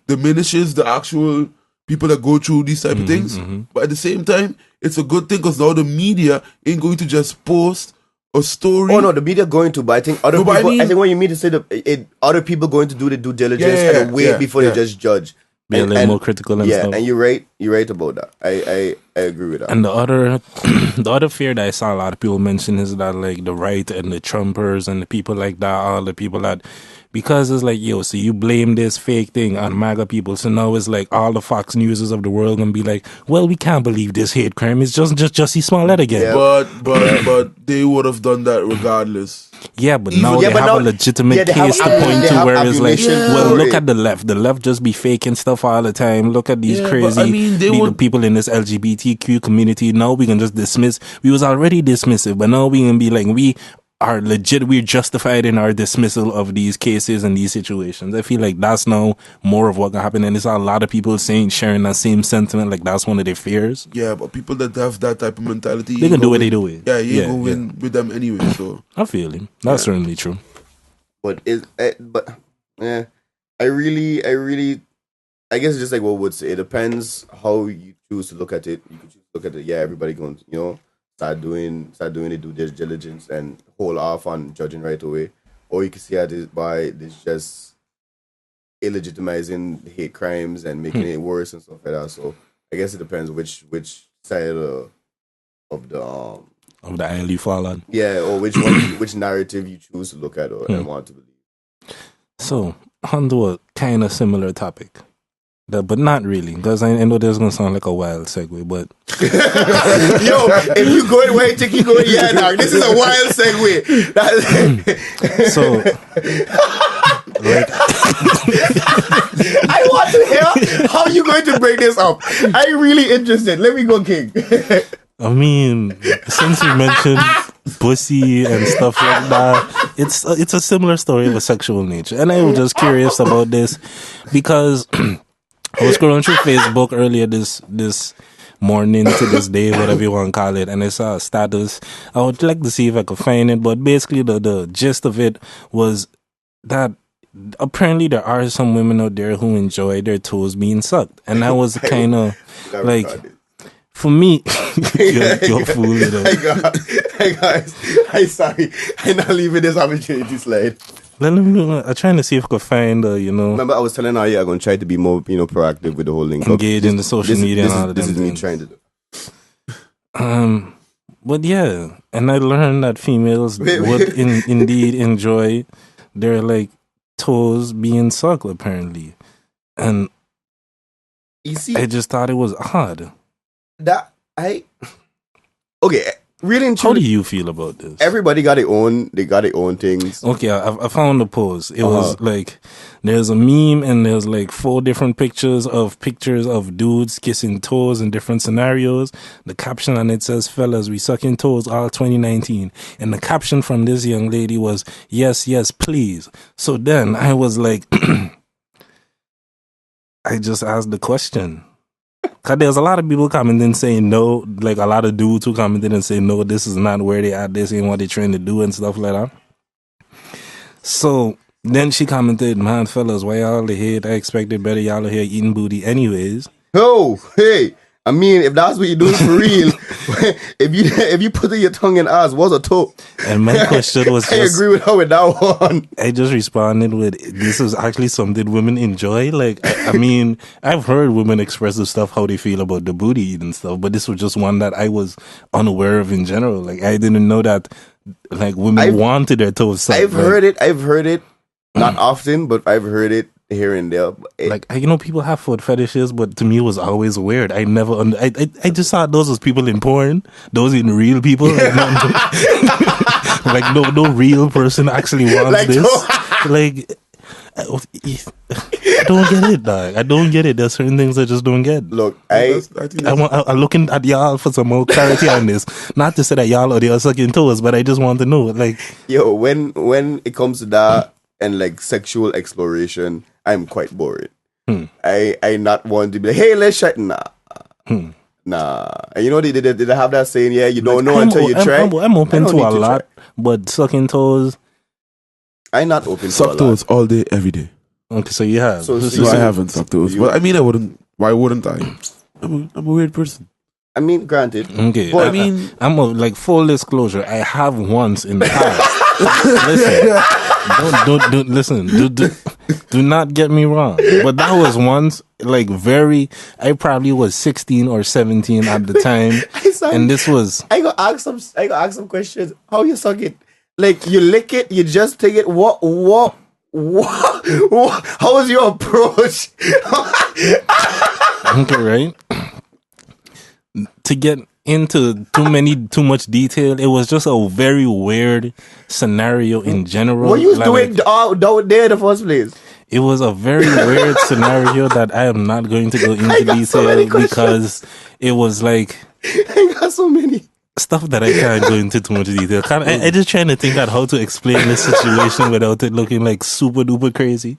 diminishes the actual people that go through these type of things. But at the same time, it's a good thing because now the media ain't going to just post a story. Oh no, the media going to, but I think other people. I think what you mean to say other people going to do the due diligence and wait before they just judge. Be a little more critical and stuff. And you're right about that. I agree with that. And the other fear that I saw a lot of people mention is that like the right and the Trumpers and the people like that, all the people that, because it's like, yo, so you blame this fake thing on MAGA people, so now it's like all the Fox Newses of the world gonna be like, well, we can't believe this hate crime. It's just Jussie Smollett again. Yeah. But they would have done that regardless. Yeah, but now they have a legitimate case to point to where it's like, well, look at the left. The left just be faking stuff all the time. Look at these crazy people in this LGBTQ community. Now we can just dismiss. We was already dismissive, but now we can be like, we are legit. We're justified in our dismissal of these cases and these situations. I feel like that's now more of what can happen, and it's a lot of people sharing that same sentiment. Like that's one of their fears. Yeah, but people that have that type of mentality, they can do what they do. Yeah, you go win with them anyway. So I feel him. That's certainly true. But I really, I guess it's just like what Wood say. It depends how you choose to look at it. You can choose to look at it. Yeah, everybody going, start doing the due diligence and hold off on judging right away. Or you can see it by this just illegitimizing hate crimes and making it worse and stuff like that. So I guess it depends which side of the aisle you fall on. Yeah, or which narrative you choose to look at and want to believe. So, on to a kind of similar topic. But not really, because I know there's gonna sound like a wild segue, but Yo, if you going where you think you going, yeah, dog. This is a wild segue. so like I want to hear how you going to break this up. I'm really interested. Let me go, King. I mean, since you mentioned pussy and stuff like that, it's a similar story of a sexual nature, and I was just curious about this because I was scrolling through Facebook earlier this morning to this day, whatever you want to call it, and I saw a status. I would like to see if I could find it, but basically the gist of it was that apparently there are some women out there who enjoy their toes being sucked, and that was kind of like, for me, you're fool, you know. Hey guys, I'm sorry. I'm not leaving this opportunity slide. I'm trying to see if I could find, Remember, I was telling her, I'm going to try to be more, proactive with the whole link. Engage in the social media and all of that. This is me trying to do. But yeah, and I learned that females would indeed enjoy their, like, toes being sucked, apparently. And you see, I just thought it was odd. Okay, really and how truly, do you feel about this? Everybody got their own things. Okay, I found the post. It was like, there's a meme and there's like 4 different pictures of dudes kissing toes in different scenarios. The caption on it says, "Fellas, we sucking toes all 2019." And the caption from this young lady was, "Yes, yes, please." So then I was like, I just asked the question. Cause there's a lot of people commenting saying no, like a lot of dudes who commented and say no, this is not where they at, this ain't what they trying to do and stuff like that. So then she commented, "Man, fellas, why y'all hate? I expected better. Y'all are here eating booty anyways." Oh, hey, I mean, if that's what you're doing for real, if you put your tongue in ass, what's a toe? And my question was, I agree with her with that one. I just responded with, this is actually something women enjoy. Like, I mean, I've heard women express the stuff how they feel about the booty eating stuff, but this was just one that I was unaware of in general. Like, I didn't know that, like, women wanted their toes sucked. I've heard it, not often, but I've heard it here and there. Like, people have foot fetishes, but to me it was always weird. I never I just thought those was people in porn, those in real people. Like, no real person actually wants like, this. Like, I don't get it, dog. I don't get it. There's certain things I just don't get. Look, I'm looking at y'all for some more clarity on this. Not to say that y'all are sucking toes, but I just want to know, like, yo, when it comes to that and like sexual exploration, I'm quite bored. I not want to be like, hey, let's try. Nah. And you know they have that saying, yeah, you don't know until you try. I'm open to a lot, but sucking toes, I'm not open to suck toes all day, every day. Okay, so you have. So I haven't sucked toes. But I mean, I wouldn't. Why wouldn't I? I'm a weird person. I mean, granted. Okay, but I'm like, full disclosure. I have once in the past. Listen, don't listen. Do not get me wrong. But that was once, like, I probably was 16 or 17 at the time, and this was. I got ask some questions. How you suck it? Like, you lick it, you just take it. What? How was your approach? Okay, right? To get into too much detail, it was just a very weird scenario in general. What you doing down there in the first place? It was a very weird scenario that I am not going to go into detail because it was like, I got so many stuff that I can't go into too much detail. I just trying to think out how to explain this situation without it looking like super duper crazy.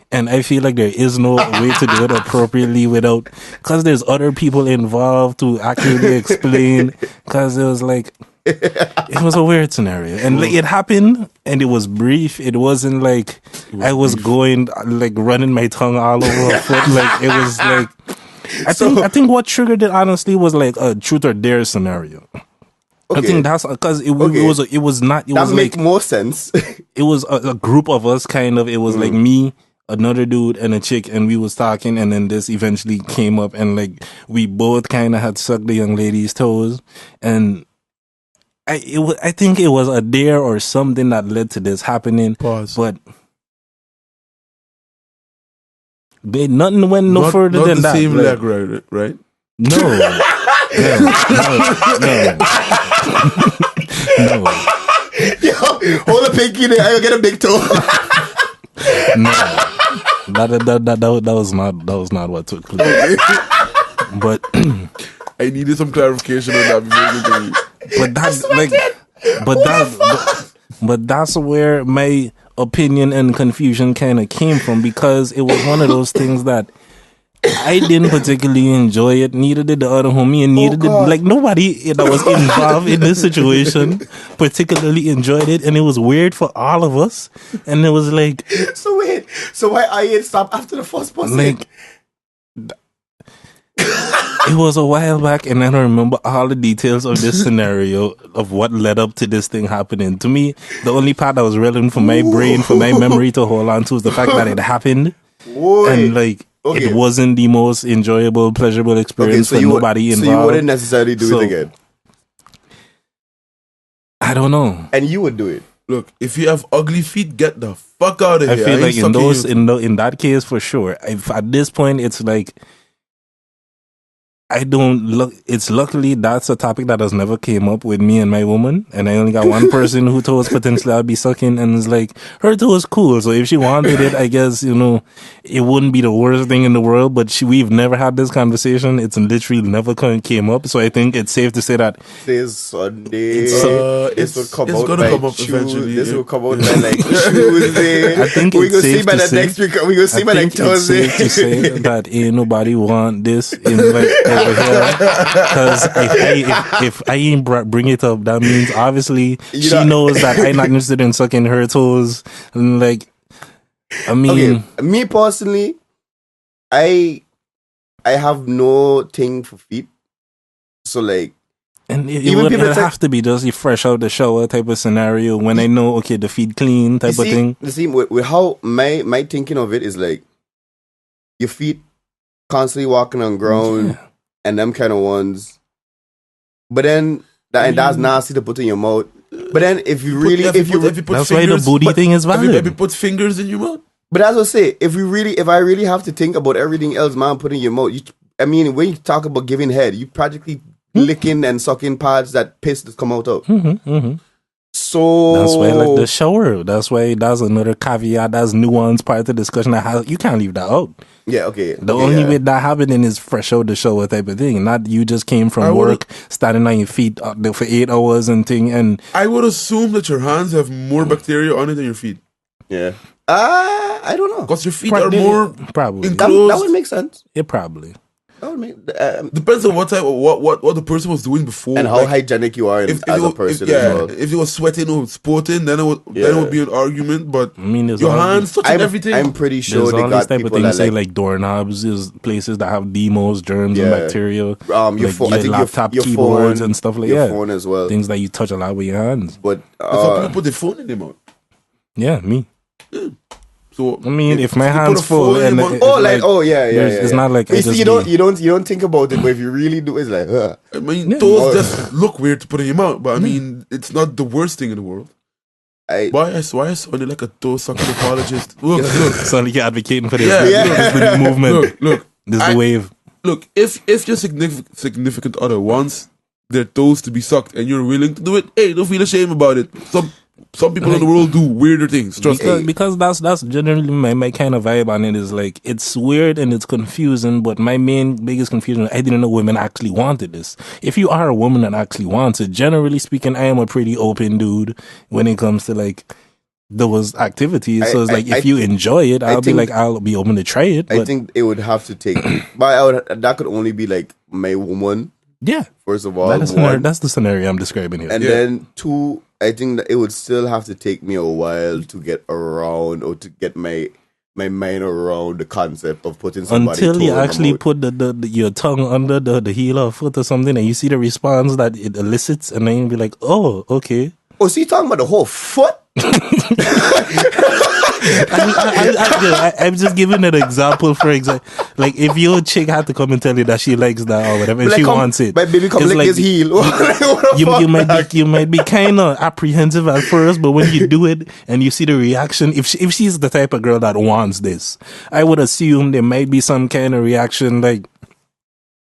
And I feel like there is no way to do it appropriately without, because there's other people involved to accurately explain, because it was like, it was a weird scenario. And like, it happened and it was brief. It wasn't like I was going, like, running my tongue all over her foot. Like, it was like, I think what triggered it honestly was like a truth or dare scenario. Okay. I think that's because it was make more sense. It was a group of us, kind of. It was like me, another dude, and a chick, and we was talking, and then this eventually came up, and like we both kind of had sucked the young lady's toes, and I think it was a dare or something that led to this happening. Pause. But But nothing went no further than the that. same like, leg, right? No. No. Yo, hold a pinky there. I get a big toe. No. That was not what took place. But I needed some clarification on that. But that's where my opinion and confusion kind of came from, because it was one of those things that I didn't particularly enjoy it. Neither did the other homie, and neither did like nobody that was involved in this situation particularly enjoyed it, and it was weird for all of us. And it was like, so wait, so why I ain't stop after the first person? Like, it was a while back, and I don't remember all the details of this scenario of what led up to this thing happening. To me, the only part that was relevant for my brain, for my memory to hold on to, is the fact that it happened. And like, it wasn't the most enjoyable, pleasurable experience for nobody involved. So you wouldn't necessarily do it again? I don't know. And you would do it? Look, if you have ugly feet, get the fuck out of here. I feel like in that case, for sure. At this point, it's like, I don't look. It's luckily that's a topic that has never came up with me and my woman, and I only got one person who told us potentially I'd be sucking, and it's like her toe is cool. So if she wanted it, I guess it wouldn't be the worst thing in the world. But we've never had this conversation. It's literally never came up. So I think it's safe to say that this Sunday, this will come out eventually. This will come out by like Tuesday. I think we gonna see by the next week. We gonna see by like Thursday. It's safe to say that ain't nobody want this in like. Because if I ain't bring it up, that means obviously she knows that I'm not interested in sucking her toes. And like, I mean, me personally, I have no thing for feet. So like, and it would have to be just you fresh out the shower type of scenario when I know the feet clean type of thing. You see, with how my thinking of it is like, your feet constantly walking on ground. Yeah. And them kind of ones, but then that's nasty to put in your mouth. But then if you put that's why the booty thing is valid. Have you put fingers in your mouth? But as I say, if I really have to think about everything else, man, put in your mouth. When you talk about giving head, you practically licking and sucking parts that piss that come out of. So that's why like the shower. That's why that's another caveat. That's nuanced part of the discussion. You can't leave that out. Yeah, okay. The only way that happening is fresh out the shower type of thing. Not you just came from work, standing on your feet for 8 hours and thing. And I would assume that your hands have more bacteria on it than your feet. Yeah. I don't know. Because your feet are more probably enclosed. That would make sense. Yeah, probably. That would make depends on what type of what the person was doing before and how hygienic you are as a person. As well. If you were sweating or sporting, then it would be an argument. But I mean, your hands touching everything. I'm pretty sure they all got these type people of things that say like doorknobs is places that have the most germs and bacteria. Your phone, I think laptop your keyboards phone, and stuff like your phone as well. Things that you touch a lot with your hands. But people put their phone in their mouth. Yeah, me. Yeah. So I mean, if my hands full and it's not like you don't think about it, but if you really do, it's like I mean, those just look weird to put in your mouth, but I mean, it's not the worst thing in the world. Why I sounded like a toe sucking apologist? Look, sound like you're advocating for this. This is the movement. Look, this is the wave. Look, if your significant other wants their toes to be sucked and you're willing to do it, hey, don't feel ashamed about it. Some people in the world do weirder things. Trust me. Because that's generally my kind of vibe on it is like, it's weird and it's confusing, but my biggest confusion, I didn't know women actually wanted this. If you are a woman that actually wants it, generally speaking, I am a pretty open dude when it comes to like those activities. So it's like, if you enjoy it, I'll be open to try it. I think it would have to take, but that could only be like my woman. Yeah. First of all, that's the scenario I'm describing here. And then 2, I think that it would still have to take me a while to get around or to get my mind around the concept of putting somebody until you actually put your tongue under the heel or foot or something, and you see the response that it elicits, and then you'll be like, oh, okay. Oh, so you talking about the whole foot? I'm just giving an example. For example, like if your chick had to come and tell you that she likes that or whatever, and she wants it, but baby, come lick his heel. you might be kind of apprehensive at first, but when you do it and you see the reaction, if she's the type of girl that wants this, I would assume there might be some kind of reaction like.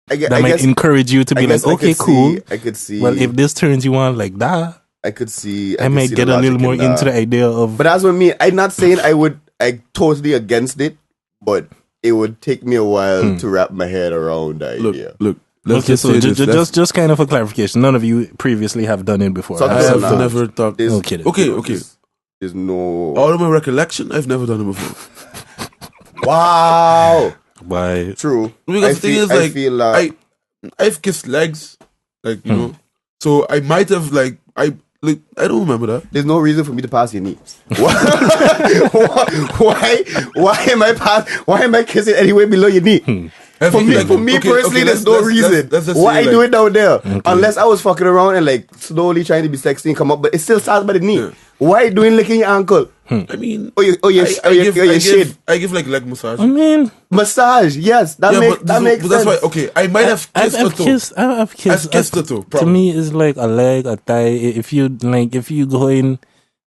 That might encourage you to be like, okay, cool. I could see. Well, if this turns you on like that, I could see. I might get a little more into the idea of. But that's what I'm not saying I totally against it, but it would take me a while to wrap my head around the idea. Look. Okay, so just kind of a clarification. None of you previously have done it before. I have never thought. Okay. There's no. Out of my recollection, I've never done it before. Wow. Why? True. Because the thing is, like, I've kissed legs, like, you know. So I might have, like, I don't remember that. There's no reason for me to pass your knee. Why am I kissing anywhere below your knee? For me personally, there's no reason. Why I do it down there? Okay. Unless I was fucking around and like slowly trying to be sexy and come up, but it still starts by the knee. Yeah. Why are you doing licking your ankle? I mean, I give like leg massage. I mean, massage. Yes, that makes sense. That's why. Okay, I might have kissed I've kissed the toe. To me, it's like a leg, a thigh. If you go in,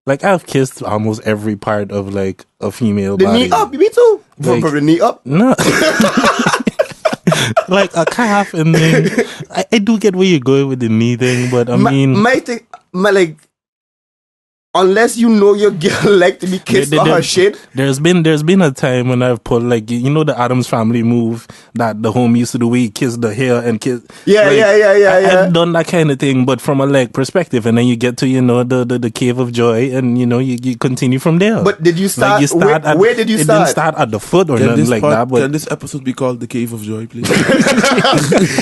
like I've kissed almost every part of like a female body. The knee up, me too. Like, from the knee up. No. Like a calf, and then I do get where you're going with the knee thing, but my thing, unless you know your girl like to be kissed on her shit. There's been a time when I've pulled, like, you know, the Addams Family move that the home used to do, where you kiss the hair and kiss. I've done that kind of thing, but from a leg perspective, and then you get to, you know, the cave of joy, and you know you continue from there. But did you start? Like where did you start? It didn't start at the foot or nothing like that. But can this episode be called the Cave of Joy, please?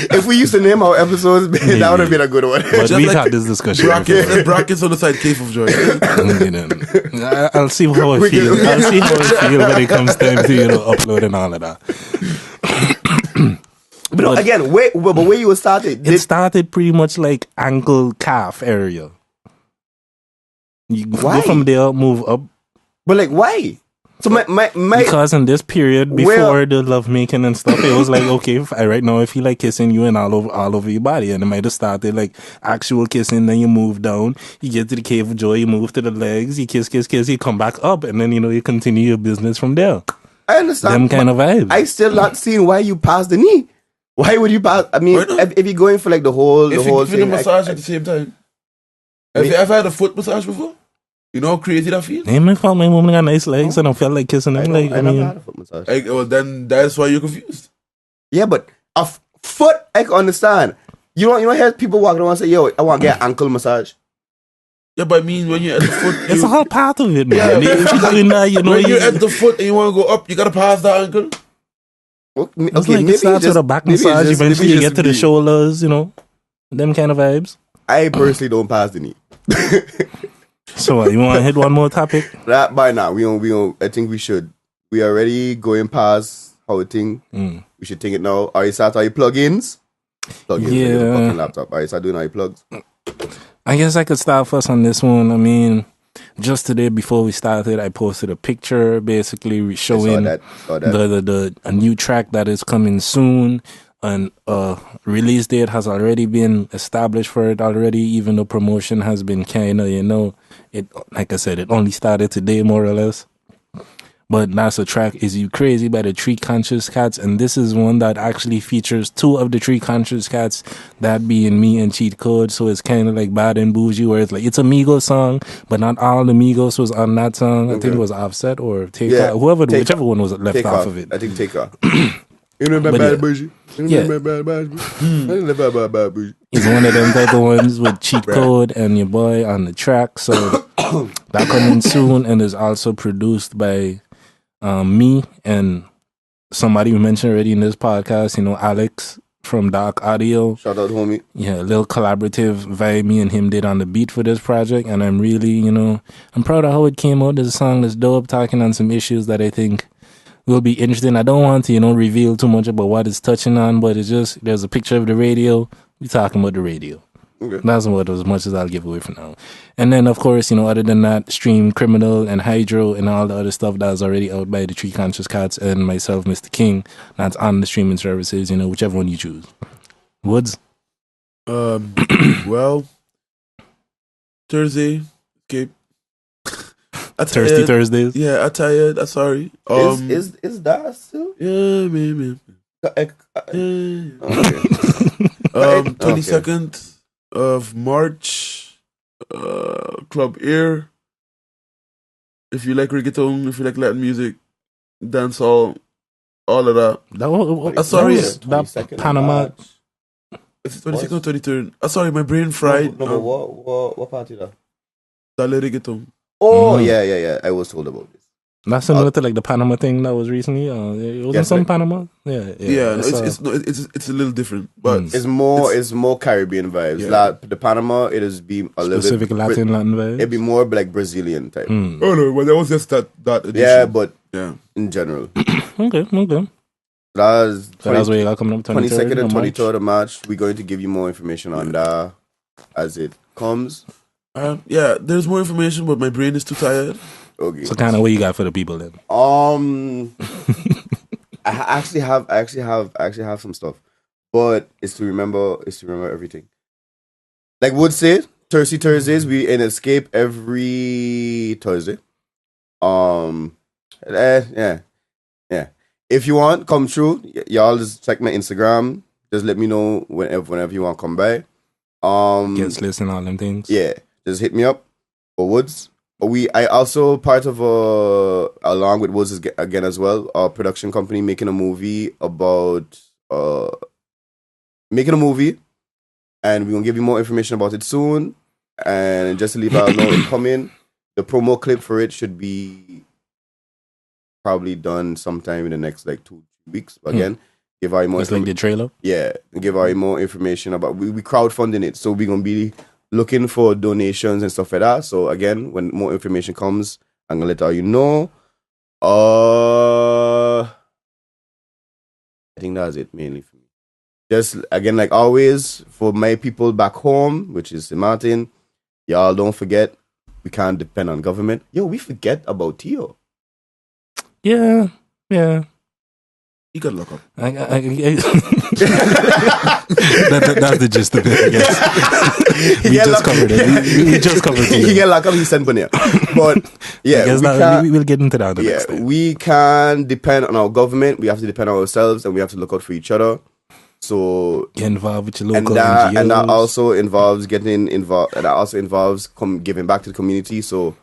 If we used to name our episods, that would have been a good one. But we've had this discussion. Brackets on the side, Cave of Joy. I'll see how I feel. I'll see how I feel when it comes time to, you know, upload and all of that. But again, where you started? It started pretty much like ankle calf area. You go from there, move up. But like, why? So my because in this period before the love making and stuff, it was like, okay, right now I feel like kissing you and all over your body, and it might have started like actual kissing, then you move down, you get to the cave of joy, you move to the legs, you kiss, you come back up, and then, you know, you continue your business from there. I understand them kind of vibes. I still not seeing why you pass the knee. Why would you pass? I mean, if you're going for like the whole thing, the massage at the same time. Have you ever had a foot massage before? You know how crazy that feels? Hey, my woman got nice legs, and I felt like kissing them. I never had a foot massage. Well, then that's why you're confused. Yeah, but a foot, I can understand. You don't hear people walking around and say, "Yo, I want to get an ankle massage." Yeah, but I mean, when you're at the foot, it's a whole part of it, man. You know, when you're at the foot and you want to go up, you gotta pass the ankle. Okay, maybe it starts with a back massage. Eventually, you get to the shoulders. You know, them kind of vibes. I personally don't pass the knee. So you want to hit one more topic? That by now we don't. I think we should. We are already going past how it thing. We should think it now. Are you start our plugins? Yeah. Fucking laptop. Are you start doing our plugs? I guess I could start first on this one. I mean, just today before we started, I posted a picture basically showing the a new track that is coming soon. And release date has already been established for it already, even though promotion has been kind of, you know, it, like I said, it only started today more or less. But that's a track, Is You Crazy, by the Three Conscious Cats, and this is one that actually features two of the Three Conscious Cats, that being me and Cheat Code. So it's kind of like Bad and Bougie, where it's like, it's a Migos song, but not all the Migos was on that song. I think it was Offset or Takeoff, whichever one was left off of it. I think Takeoff. You know about Bad Bougie? He's one of them type of ones with Cheat Code and your boy on the track. So that coming soon, and is also produced by me and somebody we mentioned already in this podcast, you know, Alex from Dark Audio. Shout out, homie. Yeah, a little collaborative vibe me and him did on the beat for this project, and I'm really, you know, I'm proud of how it came out. There's a song that's dope, talking on some issues that I think will be interesting. I don't want to, you know, reveal too much about what it's touching on, but it's just, there's a picture of the radio. We're talking about the radio. Okay. That's about as much as I'll give away for now. And then, of course, other than that, stream Criminal and Hydro and all the other stuff that's already out by the Three Conscious Cats and myself, Mr. King. That's on the streaming services, whichever one you choose. Woods? Well, Thursday, Cape. Thirsty Thursdays? Yeah, I'm tired. I'm sorry. Is that still? Yeah, man. Okay. 22nd of March, Club Air. If you like reggaeton, if you like Latin music, dancehall, all of that. That Panama. It's 22nd or 23rd. Sorry, my brain fried. No, what party that? Dale reggaeton. Oh, yeah. I was told about this. That's similar to like the Panama thing that was recently. It wasn't some Panama. Yeah. It's a little different, but it's more Caribbean vibes. Yeah. Like the Panama, it is be a little specific bit Latin vibes. It'd be more like Brazilian type. Oh no, but that was just that edition. Yeah, but yeah, in general. Okay. That's where you got coming up 22nd and 23rd of March. We're going to give you more information on that as it comes. There's more information, but my brain is too tired. Okay. So kind of what you got for the people then? I actually have some stuff, but it's to remember everything. Like Wood said, Thirsty Thursdays, we in Escape every Thursday. Yeah. If you want, come through. Y'all just check my Instagram. Just let me know whenever you want to come by. Guest list and all them things. Yeah, just hit me up for Woods. I also part of along with Woods again as well, a production company making a movie about and we're gonna give you more information about it soon. And just to leave out know it coming, the promo clip for it should be probably done sometime in the next like 2 weeks. But again, give our more like the trailer. Yeah, give our more information about we crowdfunding it, so we're gonna be looking for donations and stuff like that. So again, when more information comes, I'm gonna let all you know. I think that's it mainly for me. Just again, like always, for my people back home, which is St. Martin, y'all don't forget we can't depend on government. Yo, we forget about Tio. Yeah. You got lock up. That's the gist of it, I guess. We just covered it. He get locked up, he sent Bonnier. But yeah, we'll get into that next time. We can depend on our government. We have to depend on ourselves, and we have to look out for each other. So get involved with your local NGOs. NGOs. And that also involves getting involved, and that also involves giving back to the community. So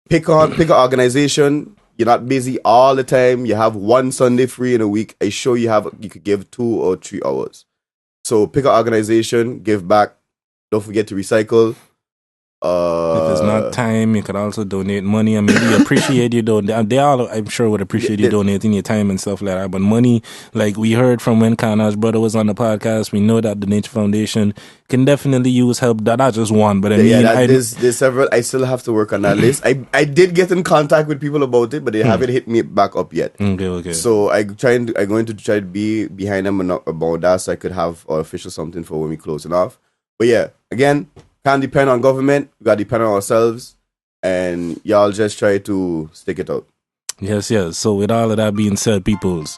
pick an organization. You're not busy all the time. You have one Sunday free in a week. I sure you could give 2 or 3 hours. So pick an organization, give back. Don't forget to recycle. If it's not time, you could also donate money. I mean, we appreciate you donating. They all, I'm sure, would appreciate you donating your time and stuff like that. But money, like we heard from when Kana's brother was on the podcast, we know that the Nature Foundation can definitely use help. Not just one, but I mean, there's several. I still have to work on that list. I did get in contact with people about it, but they haven't hit me back up yet. Okay. So I'm going to try to be behind them about that, so I could have official something for when we closing off. But yeah, again, can't depend on government. We gotta depend on ourselves, and y'all just try to stick it out. Yes. So with all of that being said, peoples,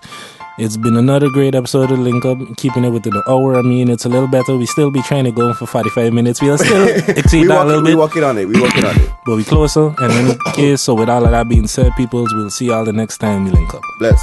it's been another great episode of Link Up, keeping it within an hour. I mean, it's a little better. We still be trying to go for 45 minutes. We'll still exceed that a little bit. We're working on it. But we closer. And in any case, so with all of that being said, peoples, we'll see y'all the next time we link up. Bless.